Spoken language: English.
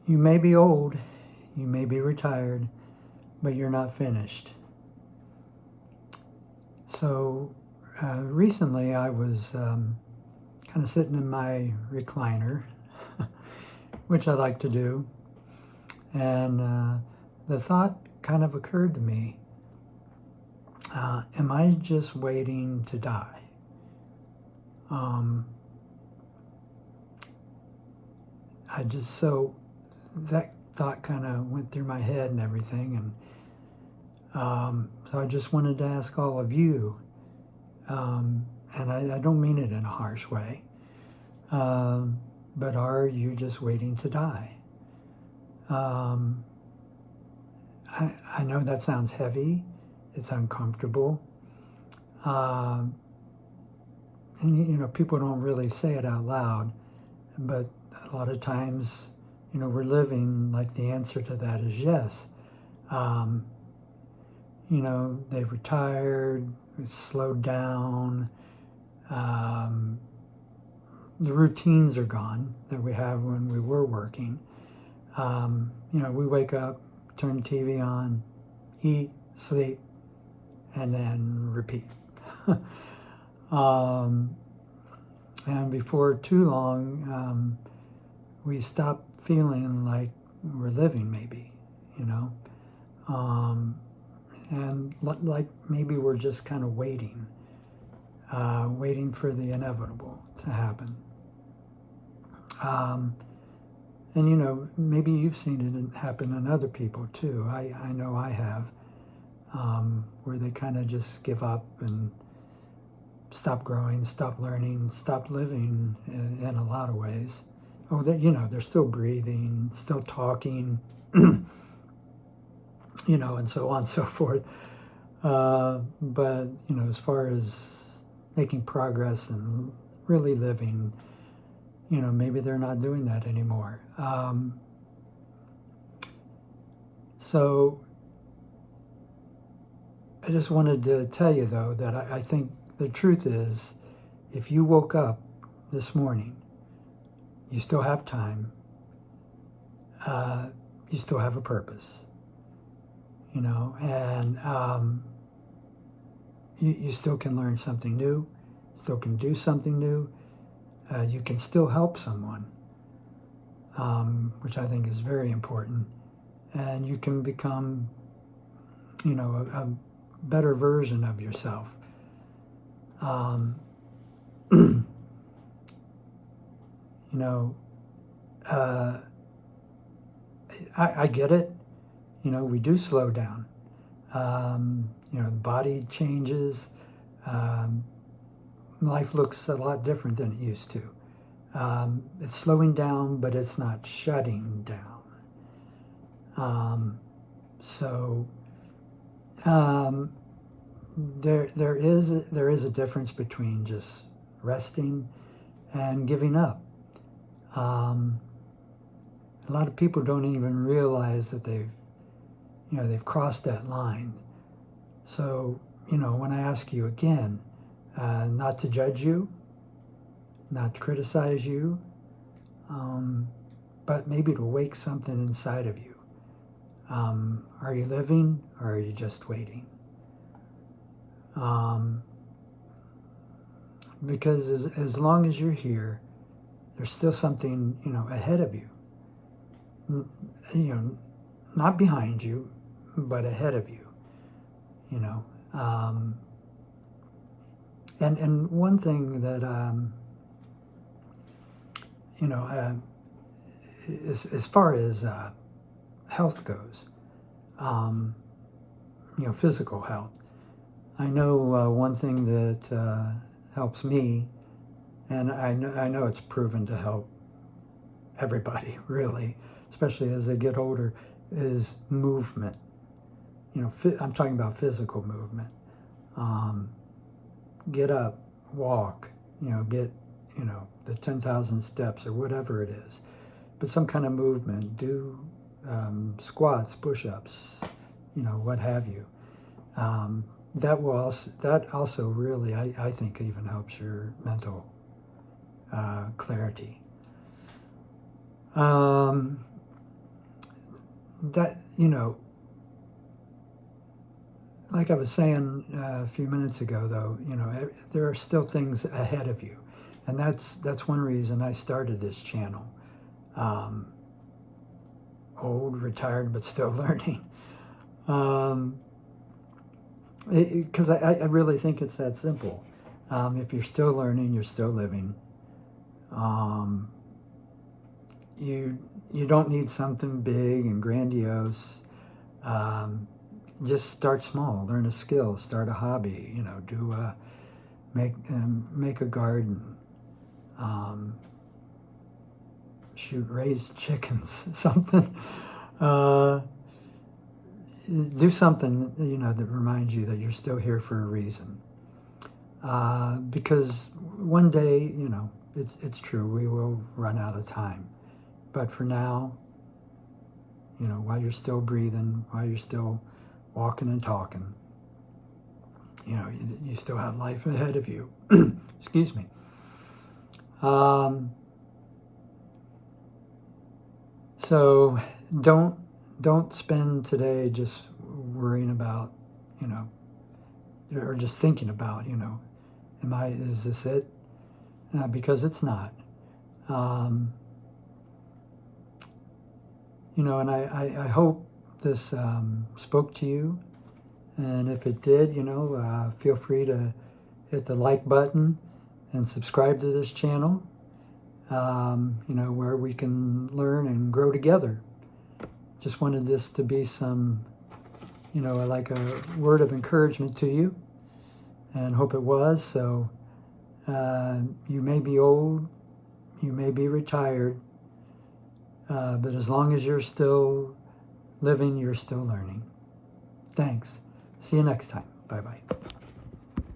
You may be old, you may be retired, but you're not finished. So recently I was kind of sitting in my recliner, which I like to do, and the thought kind of occurred to me, am I just waiting to die? Um, so that thought kind of went through my head and everything, and so I just wanted to ask all of you, and I don't mean it in a harsh way, but are you just waiting to die? I know that sounds heavy, it's uncomfortable, and people don't really say it out loud, but a lot of times, we're living like the answer to that is yes. They've retired, slowed down, the routines are gone that we have when we were working. We wake up, turn the TV on, eat, sleep, and then repeat. And before too long, we stop feeling like we're living, maybe, and like maybe we're just kind of waiting for the inevitable to happen. And maybe you've seen it happen in other people too. I know I have, where they kind of just give up and stop growing, stop learning, stop living in a lot of ways. Oh, they're still breathing, still talking, and so on and so forth. But, as far as making progress and really living, maybe they're not doing that anymore. So I just wanted to tell you, though, that I think the truth is, if you woke up this morning, you still have time, you still have a purpose, and you still can learn something new, still can do something new, you can still help someone, which I think is very important, and you can become, a better version of yourself. I get it. We do slow down. The body changes. Life looks a lot different than it used to. It's slowing down, but it's not shutting down. So there is a difference between just resting and giving up. A lot of people don't even realize that they've crossed that line. So, when I ask you again, not to judge you, not to criticize you, but maybe to wake something inside of you. Are you living, or are you just waiting? Because as long as you're here, there's still something, ahead of you. Not behind you, but ahead of you. And one thing that as far as health goes, physical health, I know one thing that helps me, and I know it's proven to help everybody, really, especially as they get older, is movement. I'm talking about physical movement. Get up, walk, get, the 10,000 steps or whatever it is. But some kind of movement, do squats, push-ups, what have you. That also really, I think, even helps your mental clarity. that, you know, like I was saying a few minutes ago, though, you know, there are still things ahead of you, and that's one reason I started this channel. Um, Old, retired, but still learning. Because I really think it's that simple. If you're still learning, you're still living. Um, you don't need something big and grandiose. Just start small. Learn a skill. Start a hobby. You know, make a garden. Raise chickens. Something. Do something, you know, that reminds you that you're still here for a reason. Because one day, you know, it's true, we will run out of time. But for now, you know, while you're still breathing, while you're still walking and talking, you know, you still have life ahead of you. Excuse me. So don't spend today just worrying about, you know, or just thinking about, you know, is this it? Because it's not. You know, and I hope this spoke to you. And if it did, you know, feel free to hit the like button and subscribe to this channel, you know, where we can learn and grow together. Just wanted this to be some, you know, like a word of encouragement to you, and hope it was. So you may be old, you may be retired, but as long as you're still living, you're still learning. Thanks. See you next time. Bye-bye.